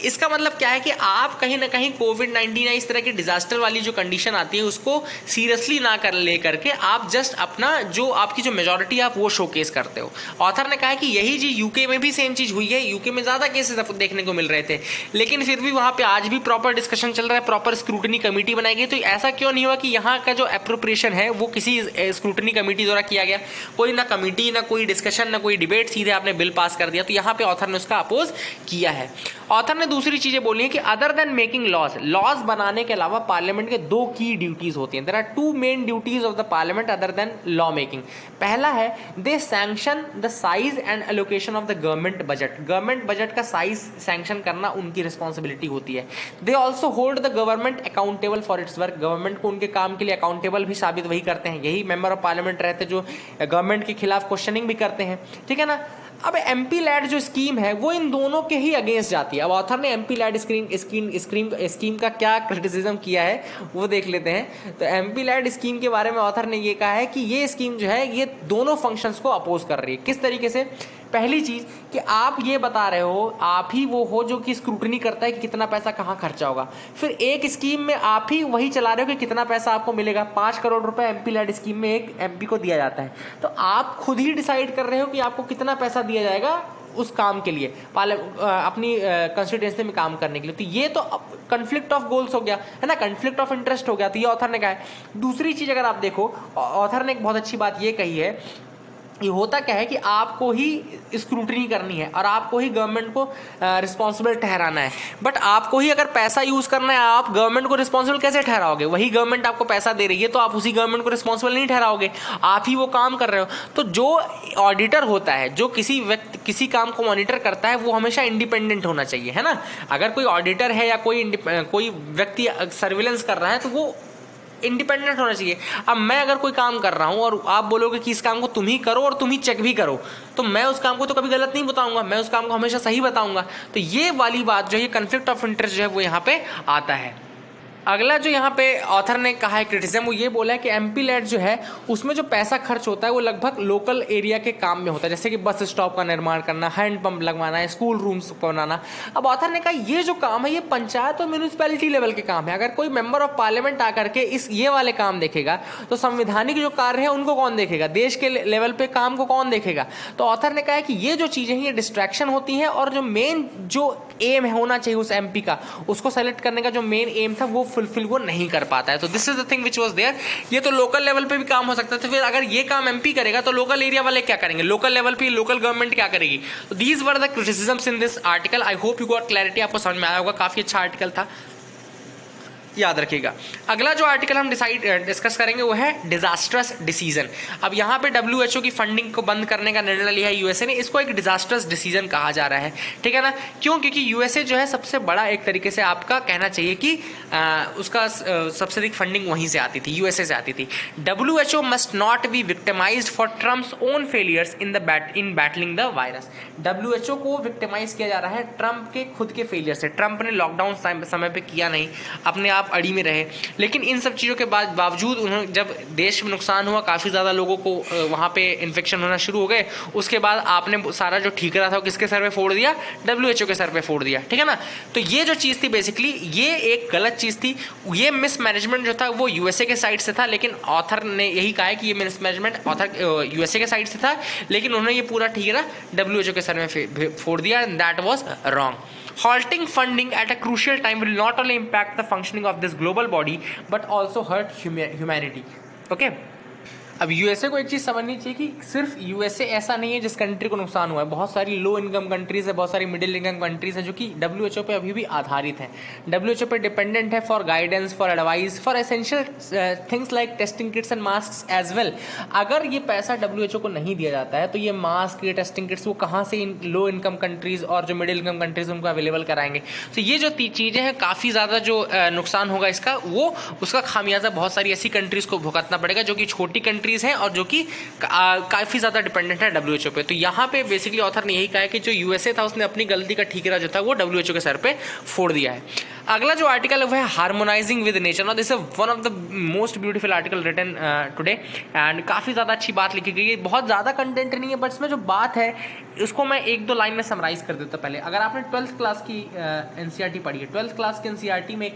इसका मतलब क्या है कि आप कहीं ना कहीं कोविड-19 या इस तरह की डिजास्टर वाली जो कंडीशन आती है उसको सीरियसली ना कर ले करके आप जस्ट अपना जो आपकी जो मेजॉरिटी आप वो शोकेस करते हो। ऑथर ने कहा कि यही चीज यूके में भी सेम चीज हुई है, यूके में ज्यादा केसेस आपको देखने को मिल रहे थे, लेकिन फिर भी वहां पे आज भी प्रॉपर डिस्कशन चल रहा है, प्रॉपर स्क्रूटनी कमेटी बनाई गई। तो ऐसा क्यों नहीं हुआ कि यहाँ का जो एप्रोप्रिएशन है वो किसी स्क्रूटनी कमेटी द्वारा किया गया, कोई ना कमेटी ना कोई डिस्कशन ना कोई डिबेट, सीधे आपने बिल पास कर दिया। तो यहाँ पे ऑथर ने उसका अपोज किया है। ऑथर ने दूसरी चीजें बोली है कि अदर देन मेकिंग लॉज बनाने के अलावा पार्लियामेंट के 2 की ड्यूटीज होती हैं। There are 2 main duties of the parliament other than law making. पहला है they sanction the size and allocation of the government budget, government budget का साइज सैंक्शन करना उनकी रिस्पॉन्सिबिलिटी होती है। They also hold the government accountable for its work, government को उनके काम के लिए अकाउंटेबल भी साबित वही करते हैं, यही मेंबर ऑफ पार्लियामेंट रहते जो गवर्नमेंट के खिलाफ क्वेश्चनिंग भी करते हैं, ठीक है ना। अब एमपी लैड जो स्कीम है वो इन दोनों के ही अगेंस्ट जाती है। अब ऑथर ने एमपी लैड स्कीम का क्या क्रिटिसिज्म किया है वो देख लेते हैं। तो एमपी लैड स्कीम के बारे में ऑथर ने ये कहा है कि ये स्कीम जो है ये दोनों फंक्शंस को अपोज कर रही है। किस तरीके से? पहली चीज कि आप ये बता रहे हो, आप ही वो हो जो कि स्क्रूटनी करता है कि कितना पैसा कहाँ खर्चा होगा। फिर एक स्कीम में आप ही वही चला रहे हो कि कितना पैसा आपको मिलेगा। 5 करोड़ रुपए एमपी लैड स्कीम में एक एमपी को दिया जाता है, तो आप खुद ही डिसाइड कर रहे हो कि आपको कितना पैसा दिया जाएगा उस काम के लिए, अपनी कंस्टिट्यूएंसी में काम करने के लिए। तो ये तो कन्फ्लिक्ट ऑफ गोल्स हो गया है ना, कन्फ्लिक्ट ऑफ इंटरेस्ट हो गया। तो ये ऑथर ने कहा है। दूसरी चीज अगर आप देखो, ऑथर ने एक बहुत अच्छी बात ये कही है, ये होता क्या है कि आपको ही स्क्रूटनी करनी है और आपको ही गवर्नमेंट को रिस्पॉन्सिबल ठहराना है। बट आपको ही अगर पैसा यूज करना है, आप गवर्नमेंट को रिस्पॉन्सिबल कैसे ठहराओगे? वही गवर्नमेंट आपको पैसा दे रही है तो आप उसी गवर्नमेंट को रिस्पॉन्सिबल नहीं ठहराओगे, आप ही वो काम कर रहे हो। तो जो ऑडिटर होता है, जो किसी काम को मॉनिटर करता है, वो हमेशा इंडिपेंडेंट होना चाहिए, है ना। अगर कोई ऑडिटर है या कोई व्यक्ति सर्विलेंस कर रहा है तो वो इंडिपेंडेंट होना चाहिए। अब मैं अगर कोई काम कर रहा हूं और आप बोलोगे कि इस काम को तुम ही करो और तुम ही चेक भी करो, तो मैं उस काम को तो कभी गलत नहीं बताऊंगा, मैं उस काम को हमेशा सही बताऊंगा। तो ये वाली बात जो है, कॉन्फ्लिक्ट ऑफ इंटरेस्ट जो है वो यहाँ पे आता है। अगला जो यहाँ पे ऑथर ने कहा है क्रिटिसिज्म, वो ये बोला है कि एमपी लैड जो है उसमें जो पैसा खर्च होता है वो लगभग लोकल एरिया के काम में होता है, जैसे कि बस स्टॉप का निर्माण करना, हैंड पंप लगवाना है, स्कूल रूम्स बनाना। अब ऑथर ने कहा ये जो काम है ये पंचायत और म्यूनिसिपैलिटी लेवल के काम है। अगर कोई मेंबर ऑफ पार्लियामेंट आकर के ये वाले काम देखेगा तो संवैधानिक जो कार्य है उनको कौन देखेगा? देश के लेवल पे काम को कौन देखेगा? तो ऑथर ने कहा है कि ये जो चीजें हैं ये डिस्ट्रैक्शन होती हैं और जो मेन जो एम होना चाहिए उस एमपी का, उसको सेलेक्ट करने का जो मेन एम था वो फुलफिल वो नहीं कर पाता है। तो this is the thing which was there. ये तो लोकल लेवल पे भी काम हो सकता है, तो फिर अगर ये काम एमपी करेगा तो लोकल एरिया वाले क्या करेंगे? लोकल लेवल पे लोकल गवर्नमेंट क्या करेगी? तो these were the criticisms in this article. I hope you got clarity, आपको समझ में आया होगा। काफी अच्छा आर्टिकल था, याद रखिएगा। अगला जो आर्टिकल हम डिस्कस करेंगे वो है डिजास्टर्स डिसीजन। अब यहाँ पे डब्ल्यूएचओ की फंडिंग को बंद करने का निर्णय लिया है यूएसए ने। इसको एक डिजास्टर्स डिसीजन कहा जा रहा है, ठीक है ना। क्यों? क्योंकि यूएसए जो है सबसे बड़ा, एक तरीके से आपका कहना चाहिए कि उसका सबसे अधिक फंडिंग वहीं से आती थी, यूएसए से आती थी। WHO must not be victimised for Trump's own failures in battling the virus. WHO को विक्टिमाइज किया जा रहा है ट्रम्प के खुद के फेलियर से। ट्रम्प ने लॉकडाउन समय पे किया नहीं, अपने आप अड़ी में रहे, लेकिन इन सब चीज़ों के बावजूद उन्होंने, जब देश में नुकसान हुआ, काफ़ी ज़्यादा लोगों को वहाँ पे इन्फेक्शन होना शुरू हो गए, उसके बाद आपने सारा जो ठीकरा था वो किसके सर पे फोड़ दिया? डब्ल्यूएचओ के सर पे फोड़ दिया, ठीक है ना। तो ये जो चीज़ थी बेसिकली ये एक गलत चीज़ थी। ये मिसमैनेजमेंट जो था वो यूएसए के साइड से था, लेकिन ऑथर ने यही कहा है कि ये मिसमैनेजमेंट यूएसए के साइड से था, लेकिन उन्होंने ये पूरा ठीकरा डब्ल्यूएचओ के सर में फोड़ दिया, and that was wrong. Halting funding at a crucial time will not only impact the functioning of this global body but also hurt humanity. Okay? अब यूएसए को एक चीज़ समझनी चाहिए कि सिर्फ यूएसए ऐसा नहीं है जिस कंट्री को नुकसान हुआ है। बहुत सारी लो इनकम कंट्रीज है, बहुत सारी मिडिल इनकम कंट्रीज है जो कि डब्ल्यूएचओ पे अभी भी आधारित हैं, डब्ल्यूएचओ पे डिपेंडेंट है for guidance, for advice, for essential things like testing kits and mask as well. अगर ये पैसा डब्ल्यूएचओ को नहीं दिया जाता है तो ये मास्क, ये टेस्टिंग किट्स वो कहाँ से इन लो इनकम कंट्रीज और जो मिडिल इनकम कंट्रीज उनको अवेलेबल कराएंगे? तो ये जो चीज़ें हैं, काफ़ी ज़्यादा जो नुकसान होगा इसका, वो उसका खामियाजा बहुत सारी ऐसी कंट्रीज को भुगतना पड़ेगा जो कि छोटी कंट्रीज हैं और जो कि काफ़ी ज़्यादा डिपेंडेंट है डब्ल्यूएचओ पे। तो यहाँ पे बेसिकली ऑथर ने यही कहा है कि जो यूएसए था उसने अपनी गलती का ठीकरा जो था वो डब्ल्यूएचओ के सर पे फोड़ दिया है। अगला जो आर्टिकल है वो है harmonising with nature. Now this is one of the most beautiful article written today, and काफ़ी ज़्यादा अच्छी बात लिखी गई है। बहुत ज़्यादा कंटेंट नहीं है, बट इसमें जो बात है उसको मैं एक दो लाइन में समराइज कर देता हूँ। पहले अगर आपने 12th क्लास की एनसीईआरटी पढ़ी है, 12th क्लास की एनसीईआरटी में एक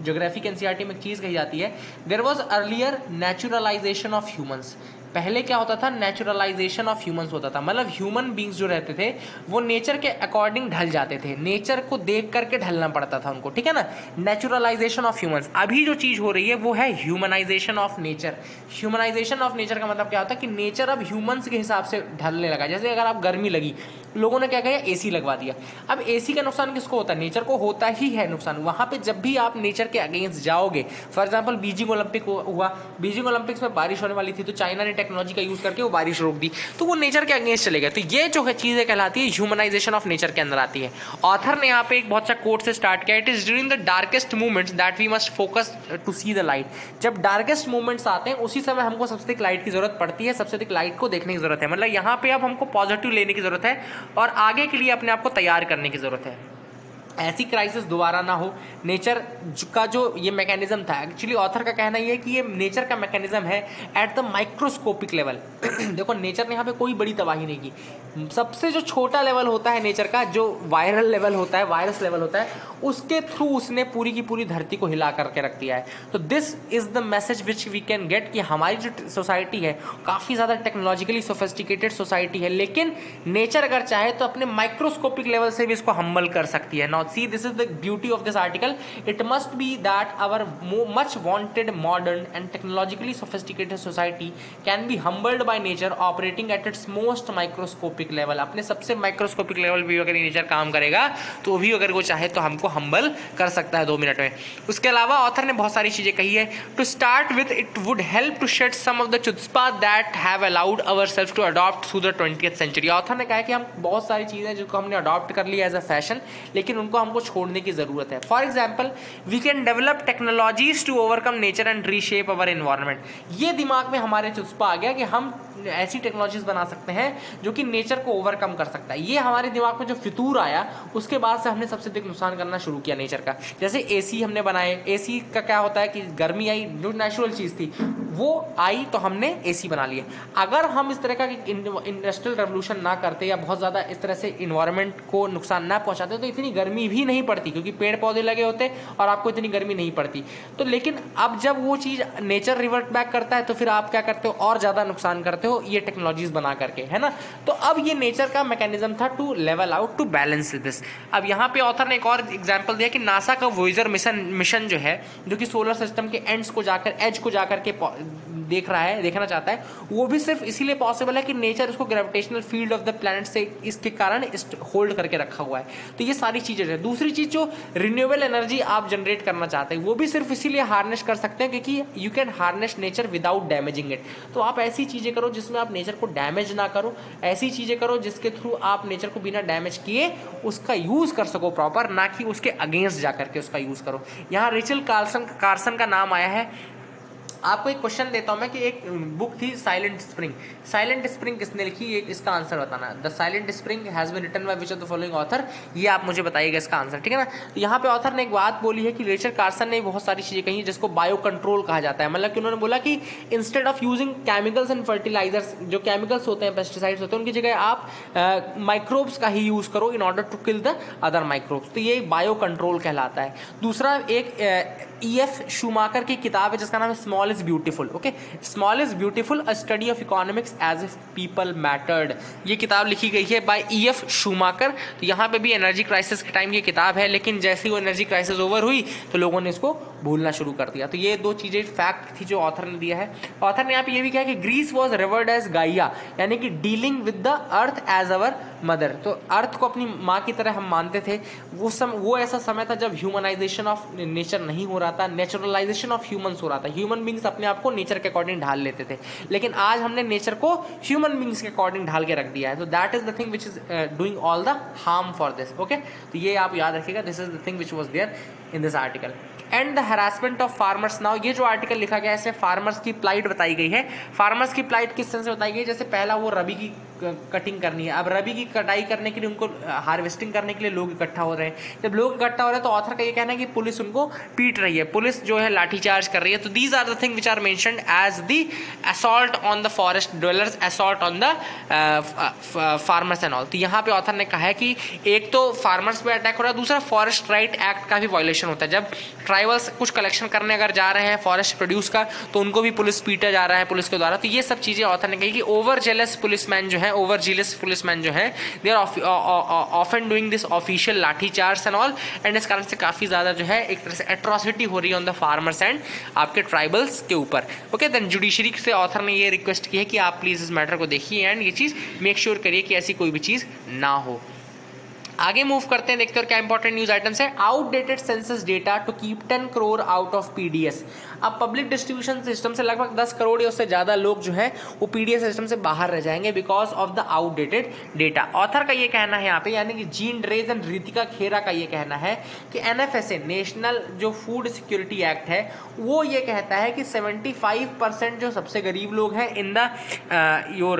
ज्योग्राफी की एनसीईआरटी में एक चीज़ कही जाती है, there was earlier naturalisation of humans. पहले क्या होता था? नेचुरलाइजेशन ऑफ ह्यूमंस होता था, मतलब ह्यूमन बींग्स जो रहते थे वो नेचर के अकॉर्डिंग ढल जाते थे, नेचर को देख करके ढलना पड़ता था उनको, ठीक है ना। Naturalisation of humans. अभी जो चीज़ हो रही है वो है humanisation of nature. Humanisation of nature का मतलब क्या होता है कि नेचर अब ह्यूमंस के हिसाब से ढलने लगा। जैसे अगर आप गर्मी लगी, लोगों ने क्या किया? एसी लगवा दिया। अब एसी का नुकसान किसको होता है? नेचर को होता ही है नुकसान। वहाँ पे जब भी आप नेचर के अगेंस्ट जाओगे, फॉर एग्जांपल बीजिंग ओलंपिक हुआ, बीजिंग ओलंपिक्स में बारिश होने वाली थी तो चाइना ने टेक्नोलॉजी का यूज करके वो बारिश रोक दी, तो वो नेचर के अगेंस्ट चले गए। तो ये जो है चीजें कहलाती है ह्यूमनाइजेशन ऑफ नेचर के अंदर आती है। ऑथर ने यहाँ पे एक बहुत सा कोट से स्टार्ट किया, it is during the darkest moments that we must focus to see the light. जब डार्केस्ट मोमेंट्स आते हैं उसी समय हमको सबसे अधिक लाइट की जरूरत पड़ती है, सबसे अधिक लाइट को देखने की जरूरत है। मतलब यहाँ पे अब हमको पॉजिटिव लेने की जरूरत है और आगे के लिए अपने आप को तैयार करने की जरूरत है, ऐसी क्राइसिस दोबारा ना हो। नेचर का जो ये मैकेनिज्म था, एक्चुअली ऑथर का कहना ये है कि ये नेचर का मैकेनिज्म है एट द माइक्रोस्कोपिक लेवल। देखो नेचर ने यहाँ पे कोई बड़ी तबाही नहीं की, सबसे जो छोटा लेवल होता है नेचर का, जो वायरल लेवल होता है, वायरस लेवल होता है, उसके थ्रू उसने पूरी की पूरी धरती को हिला करके रख दिया है। तो this is the message which we can get कि हमारी जो सोसाइटी है काफ़ी ज़्यादा टेक्नोलॉजिकली सोफिस्टिकेटेड सोसाइटी है, लेकिन नेचर अगर चाहे तो अपने माइक्रोस्कोपिक लेवल से भी इसको हम्बल कर सकती है। Now see this is the beauty of this article, it must be that our much wanted modern and technologically sophisticated society can be humbled by nature operating at its most microscopic level. अपने सबसे microscopic level भी अगर nature काम करेगा तो भी अगर वो चाहे तो हमको हम्बल कर सकता है 2 मिनट में। उसके अलावा ऑथर ने बहुत सारी चीजें कही है। To start with, it would help to shed some of the chutzpah that have allowed ourselves to adopt through the 20th century. Author ने कहा कि हम बहुत सारी चीजें जिनको हमने अडॉप्ट कर लिया एज अ फैशन, लेकिन उनको हमको छोड़ने की जरूरत है। For example, we can develop technologies to overcome nature and reshape our environment. ये दिमाग में हमारे चुत्पा आ गया कि हम ऐसी टेक्नोलॉजीज बना सकते हैं जो कि नेचर को ओवरकम कर सकता है। ये हमारे दिमाग में जो फितूर आया, उसके बाद से हमने सबसे अधिक नुकसान करना शुरू किया नेचर का। जैसे एसी हमने बनाए, एसी का क्या होता है कि गर्मी आई, जो नेचुरल चीज़ थी वो आई तो हमने एसी बना लिया। अगर हम इस तरह का इंडस्ट्रियल रेवोल्यूशन ना करते या बहुत ज़्यादा इस तरह से इन्वायरमेंट को नुकसान ना पहुंचाते तो इतनी गर्मी भी नहीं पड़ती, क्योंकि पेड़ पौधे लगे होते और आपको इतनी गर्मी नहीं पड़ती। तो लेकिन अब जब वो चीज़ नेचर रिवर्ट बैक करता है तो फिर आप क्या करते हो, और ज़्यादा नुकसान करते हो ये टेक्नोलॉजीज बना करके, है ना। तो अब ये नेचर का मैकेनिज्म था to level out, to balance this. अब यहाँ पे ऑथर ने एक और एग्जांपल दिया कि नासा का वॉयेजर मिशन जो है, जो कि सोलर सिस्टम के एंड्स को जाकर, एज को जाकर के देखना चाहता है, वो भी सिर्फ इसीलिए पॉसिबल है कि नेचर उसको gravitational field of the planet से इसके कारण होल्ड करके रखा हुआ है। तो ये सारी चीजें हैं। दूसरी चीज, जो रिन्यूएबल एनर्जी आप जनरेट करना चाहते हैं, वो भी सिर्फ इसीलिए हार्नेस कर सकते हैं क्योंकि you can harness nature without damaging it. तो आप ऐसी चीजें करो जिसमें आप नेचर को डैमेज ना करो, ऐसी चीजें करो जिसके थ्रू आप नेचर को बिना डैमेज किए उसका यूज कर सको प्रॉपर, ना कि उसके अगेंस्ट जाकर के उसका यूज करो। यहाँ रेचल कार्सन का नाम आया है। आपको एक क्वेश्चन देता हूं मैं कि एक बुक थी साइलेंट स्प्रिंग। साइलेंट स्प्रिंग किसने लिखी, एक इसका आंसर बताना। The silent spring has been written by which of the following author, ये आप मुझे बताइएगा इसका आंसर, ठीक है ना। तो यहाँ पे ऑथर ने एक बात बोली है कि रेचल कार्सन ने बहुत सारी चीजें कही जिसको बायो कंट्रोल कहा जाता है। मतलब कि उन्होंने बोला कि instead of using chemicals and fertilisers, जो केमिकल्स होते हैं, पेस्टिसाइड्स होते हैं, उनकी जगह आप माइक्रोब्स का ही यूज करो in order to kill the other microbes. तो ये बायो कंट्रोल कहलाता है। दूसरा, एक E.F. शूमाकर की किताब है जिसका नाम है small is beautiful. Okay, small is beautiful, a study of economics as if people mattered. ये किताब लिखी गई है बाय E.F. शूमाकर। तो यहाँ पे भी एनर्जी क्राइसिस के टाइम की किताब है, लेकिन जैसे ही वो एनर्जी क्राइसिस ओवर हुई तो लोगों ने इसको भूलना शुरू कर दिया। तो ये दो चीजें फैक्ट थी जो ऑथर ने दिया है। ऑथर ने यहाँ पे ये भी कहा कि Greece was revered as Gaia, यानी कि dealing with the earth as our mother. तो अर्थ को अपनी माँ की तरह हम मानते थे। वो ऐसा समय था जब ह्यूमनाइजेशन ऑफ नेचर नहीं हो रहा था, नेचुरलाइजेशन ऑफ ह्यूमंस हो रहा था। ह्यूमन बींग्स अपने आप को नेचर के अकॉर्डिंग ढाल लेते थे, लेकिन आज हमने नेचर को ह्यूमन बींग्स के अकॉर्डिंग ढाल के रख दिया है। तो that is the thing which is doing all the harm for this. Okay, तो ये आप याद रखिएगा, this is the thing which was there in this article. And the harassment of farmers. Now ये जो आर्टिकल लिखा गया है इसमें फार्मर्स की प्लाइट बताई गई है। फार्मर्स की प्लाइट किस तरह से बताई गई है, जैसे पहला वो रबी की कटिंग करनी है, अब रबी की कटाई करने के लिए उनको हार्वेस्टिंग करने के लिए लोग इकट्ठा हो रहे हैं। जब लोग इकट्ठा हो रहे हैं तो ऑथर का ये कहना है कि पुलिस उनको पीट रही है, पुलिस जो है लाठीचार्ज कर रही है। तो these are the thing which are mentioned as the assault on the forest dwellers, assault on the farmers and all. तो यहाँ पे ऑथर ने कहा है कि एक तो फार्मर्स पे अटैक हो रहा है, दूसरा फॉरेस्ट राइट एक्ट का भी वायलेशन होता है। जब ट्राइबल्स कुछ कलेक्शन करने अगर जा रहे हैं फॉरेस्ट प्रोड्यूस का, तो उनको भी पुलिस पीटा जा रहा है पुलिस के द्वारा। तो ये सब चीजें ऑथर ने कही कि ओवर जेलस पुलिसमैन जो है, ओवर जीलस पुलिसमैन जो है, they are often doing this official lathi charge and all, and इस कारण से काफी ज्यादा जो है एक तरह से एट्रोसिटी हो रही है ऑन द फार्मर्स एंड आपके ट्राइबल्स के ऊपर। ओके, देन जुडिशरी से ऑथर ने ये रिक्वेस्ट की है कि आप प्लीज इस मैटर को देखिए एंड ये चीज मेक श्योर करिए कि ऐसी कोई भी चीज ना हो। आगे मूव करते हैं, देखते हैं क्या इंपॉर्टेंट न्यूज आइटम्स है। Outdated census data to keep 10 crore out of PDS. अब पब्लिक डिस्ट्रीब्यूशन सिस्टम से लगभग 10 करोड़ या उससे ज्यादा लोग जो है वो पीडीएस सिस्टम से बाहर रह जाएंगे because of the outdated data. Author का ये कहना है यहाँ पे, यानी कि जीन ड्रेज एंड रितिका खेरा का ये कहना है कि एनएफएसए नेशनल जो फूड सिक्योरिटी एक्ट है वो ये कहता है कि 75% जो सबसे गरीब लोग हैं in the your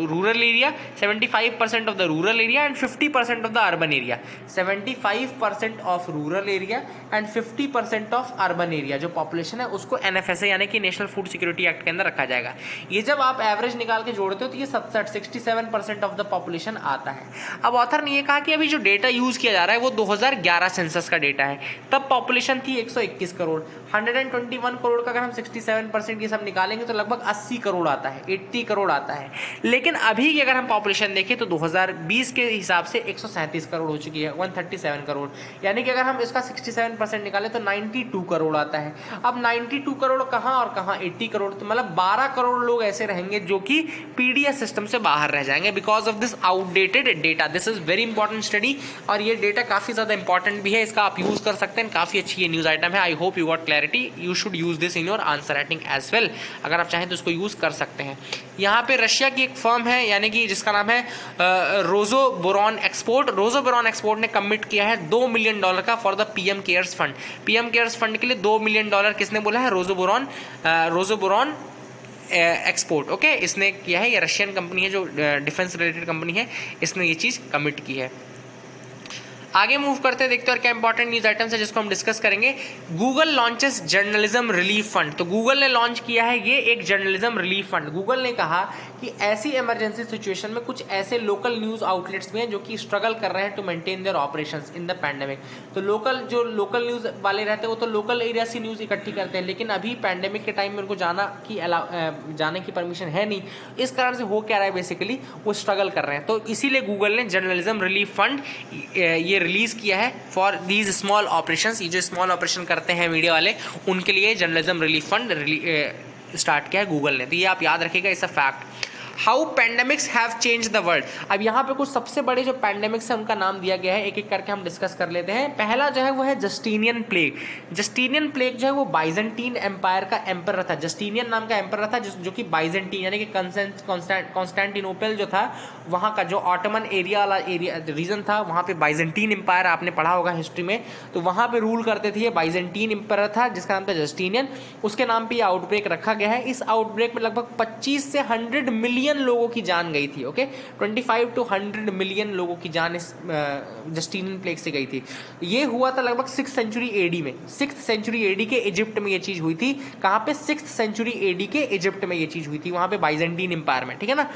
rural area, 75% of the rural area and 50% of the urban area, 75% of rural area and 50% of urban area जो पॉपुलेशन है उसको एनएफएसए यानी कि नेशनल फूड सिक्योरिटी एक्ट के अंदर रखा जाएगा। ये जब आप एवरेज निकाल के जोड़ते हो तो ये 67% ऑफ द पॉपुलेशन आता है। अब ऑथर ने ये कहा कि अभी जो डेटा यूज किया जा रहा है वो 2011 सेंसस का डेटा है, तब पॉपुलेशन थी 121 करोड़। 121 करोड़ का अगर हम 67% ये सब निकालेंगे तो लगभग 80 करोड़ आता है, 80 करोड़ आता है। लेकिन अभी की अगर हम पॉपुलेशन देखें तो 2020 के हिसाब से 137 करोड़ हो चुकी है, 137 करोड़, यानी कि अगर हम इसका 67% निकालें तो 92 करोड़ आता है। अब 92 करोड़ कहाँ और कहाँ 80 करोड़, तो मतलब 12 करोड़ लोग ऐसे रहेंगे जो कि पीडीएस सिस्टम से बाहर रह जाएंगे because of this outdated data. This is very important study और ये डेटा काफी ज्यादा इंपॉर्टेंट भी है, इसका आप यूज कर सकते हैं। काफी अच्छी ये न्यूज आइटम है। I hope you got clarity, you should use this in your answer writing as well. अगर आप चाहें तो इसको यूज कर सकते हैं। यहाँ पे रशिया की एक फर्म है यानी कि जिसका नाम है रोजोबोरॉन एक्सपोर्ट। रोजोबोरॉन एक्सपोर्ट ने कमिट किया है $2 मिलियन का for the PM cares fund. PM cares fund के लिए $2 मिलियन किसने बोला है? रोजोबोरॉन एक्सपोर्ट। ओके, इसने किया है, ये रशियन कंपनी है जो डिफेंस रिलेटेड कंपनी है, इसने ये चीज कमिट की है। आगे मूव करते हैं, देखते हैं और क्या इंपॉर्टेंट न्यूज आइटम्स है जिसको हम डिस्कस करेंगे। Google launches journalism relief fund. तो गूगल ने लॉन्च किया है ये एक जर्नलिज्म रिलीफ फंड। गूगल ने कहा कि ऐसी इमरजेंसी सिचुएशन में कुछ ऐसे लोकल न्यूज आउटलेट्स भी हैं जो कि स्ट्रगल कर रहे हैं to maintain their operations in the pandemic. तो लोकल न्यूज वाले रहते हैं वो तो लोकल एरिया से न्यूज इकट्ठी करते हैं, लेकिन अभी पैंडेमिक के टाइम में उनको जाने की परमिशन है नहीं। इस कारण से हो क्या रहा है, बेसिकली वो स्ट्रगल कर रहे हैं। तो इसीलिए गूगल ने जर्नलिज्म रिलीफ फंड ये रिलीज किया है फॉर दीज स्मॉल ऑपरेशंस। ये जो स्मॉल ऑपरेशन करते हैं मीडिया वाले उनके लिए जर्नलिज्म रिलीफ फंड स्टार्ट किया है गूगल ने। तो ये आप याद रखिएगा, it's a fact. How pandemics have change the world. अब यहाँ पे कुछ सबसे बड़े जो पैंडेमिक्स है उनका नाम दिया गया है, एक एक करके हम डिस्कस कर लेते हैं। पहला जो है वो है जस्टीनियन प्लेग। जस्टीनियन प्लेग जो है वो बाइजेंटीन एम्पायर का एम्पर था। जस्टीनियन नाम का एम्पर था जो कि बाइजेंटीन यानी कि कॉन्स्टेंटिनोपल जो था वहाँ का जो ऑटोमन एरिया वाला रीजन था, वहाँ पे बाइजेंटीन एम्पायर आपने पढ़ा होगा हिस्ट्री में, तो वहाँ पे रूल करते थे। ये बाइजेंटीन एम्पर था जिसका नाम था जस्टीनियन, उसके नाम पे आउटब्रेक रखा गया है। इस आउटब्रेक में लगभग 25 से 100 मिलियन लोगों की जान गई थी। ओके, 25 to 100 मिलियन लोगों की जान इस जस्टीनियन प्लेग से गई थी। ये हुआ था लगभग 6th सेंचुरी एडी में। 6th सेंचुरी एडी के इजिप्ट में ये चीज हुई थी। कहाँ पे? 6th सेंचुरी एडी के इजिप्ट में ये चीज हुई थी, वहां पे बाइजेंटीन एम्पायर में। ठीक है ना।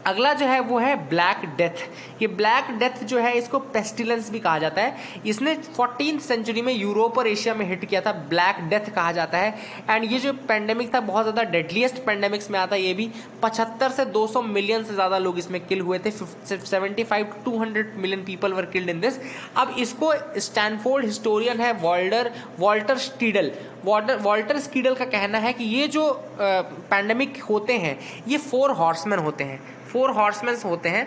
अगला जो है वो है ब्लैक डेथ। ये ब्लैक डेथ जो है इसको पेस्टिलेंस भी कहा जाता है। इसने 14th सेंचुरी में यूरोप और एशिया में हिट किया था, ब्लैक डेथ कहा जाता है। एंड ये जो पेंडेमिक था बहुत ज़्यादा डेडलीस्ट पेंडेमिक्स में आता है। ये भी 75 से 200 मिलियन से ज़्यादा लोग इसमें किल हुए थे। 75 to 200 million people were killed in this. अब इसको स्टैनफोर्ड हिस्टोरियन है वॉल्टर स्टीडल का कहना है कि ये जो पैंडेमिक होते हैं ये 4 हॉर्समैन होते हैं। 4 हॉर्समैन होते हैं।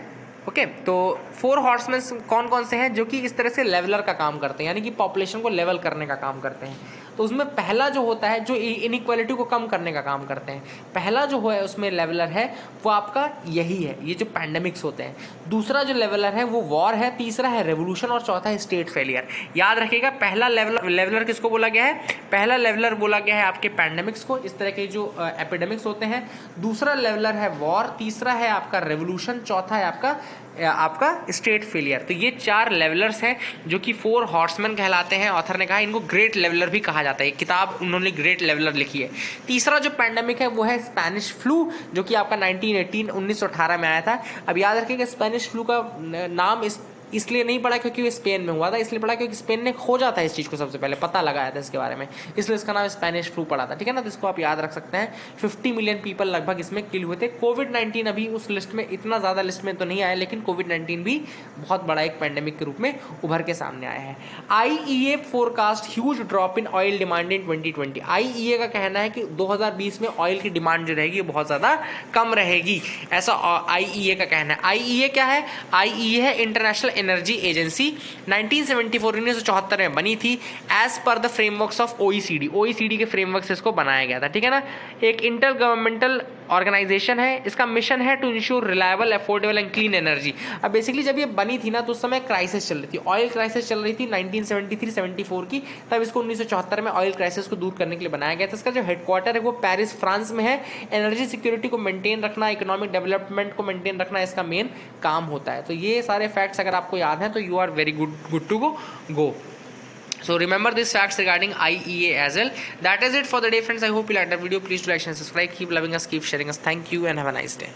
ओके, तो 4 हॉर्समैन कौन कौन से हैं जो कि इस तरह से लेवलर का काम करते हैं, यानी कि पॉपुलेशन को लेवल करने का काम करते हैं। तो उसमें पहला जो होता है जो इनइक्वालिटी को कम करने का काम करते हैं, पहला जो है उसमें लेवलर है वो आपका यही है, ये जो पैंडेमिक्स होते हैं। दूसरा जो लेवलर है वो वॉर है, तीसरा है रेवोल्यूशन और चौथा है स्टेट फेलियर। याद रखिएगा, पहला लेवलर किसको बोला गया है? पहला लेवलर बोला गया है आपके पैंडेमिक्स को, इस तरह के जो एपिडेमिक्स होते हैं। दूसरा लेवलर है वॉर, तीसरा है आपका रेवोल्यूशन, चौथा है आपका स्टेट फेलियर। तो ये 4 लेवलर्स हैं जो कि 4 हॉर्समैन कहलाते हैं। ऑथर ने कहा इनको ग्रेट लेवलर भी कहा जाता है, एक किताब उन्होंने ग्रेट लेवलर लिखी है। तीसरा जो पैंडेमिक है वो है स्पेनिश फ्लू, जो कि आपका 1918 में आया था। अब याद रखिएगा स्पेनिश फ्लू का नाम इसलिए नहीं पड़ा क्योंकि वो स्पेन में हुआ था, इसलिए पड़ा क्योंकि स्पेन ने खोजा था इस चीज़ को, सबसे पहले पता लगाया था इसके बारे में, इसलिए इसका नाम स्पेनिश फ्लू पड़ा था। ठीक है ना, तो इसको आप याद रख सकते हैं। 50 मिलियन पीपल लगभग इसमें किल हुए थे। कोविड-19 अभी उस लिस्ट में, इतना ज़्यादा लिस्ट में तो नहीं आया, लेकिन कोविड-19 भी बहुत बड़ा एक पैंडेमिक के रूप में उभर के सामने आया है। IEA forecast huge drop in oil demand in 2020। IEA का कहना है कि 2020 में ऑयल की डिमांड जो रहेगी बहुत ज़्यादा कम रहेगी, ऐसा IEA का कहना है। IEA क्या है? IEA है इंटरनेशनल एनर्जी एजेंसी 1974 में बनी थी as per the frameworks of OECD के फ्रेमवर्क से इसको बनाया गया था, ठीक है ना। एक इंटर गवर्नमेंटल ऑर्गेनाइजेशन है, इसका मिशन है to ensure reliable, affordable and clean energy. अब बेसिकली जब ये बनी थी ना तो उस समय क्राइसिस चल रही थी, ऑयल क्राइसिस चल रही थी 1973-74 की, तब इसको 1974 में ऑयल क्राइसिस को दूर करने के लिए बनाया गया था। इसका जो हेडक्वार्टर है वो पेरिस फ्रांस में है। एनर्जी सिक्योरिटी को मेंटेन रखना, इकोनॉमिक डेवलपमेंट को मेंटेन रखना इसका मेन काम होता है। तो ये सारे फैक्ट्स अगर आपको याद हैं तो you are very good to go. So remember these facts regarding IEA as well. That is it for the day, friends. I hope you liked the video. Please do like and subscribe. Keep loving us, keep sharing us. Thank you and have a nice day.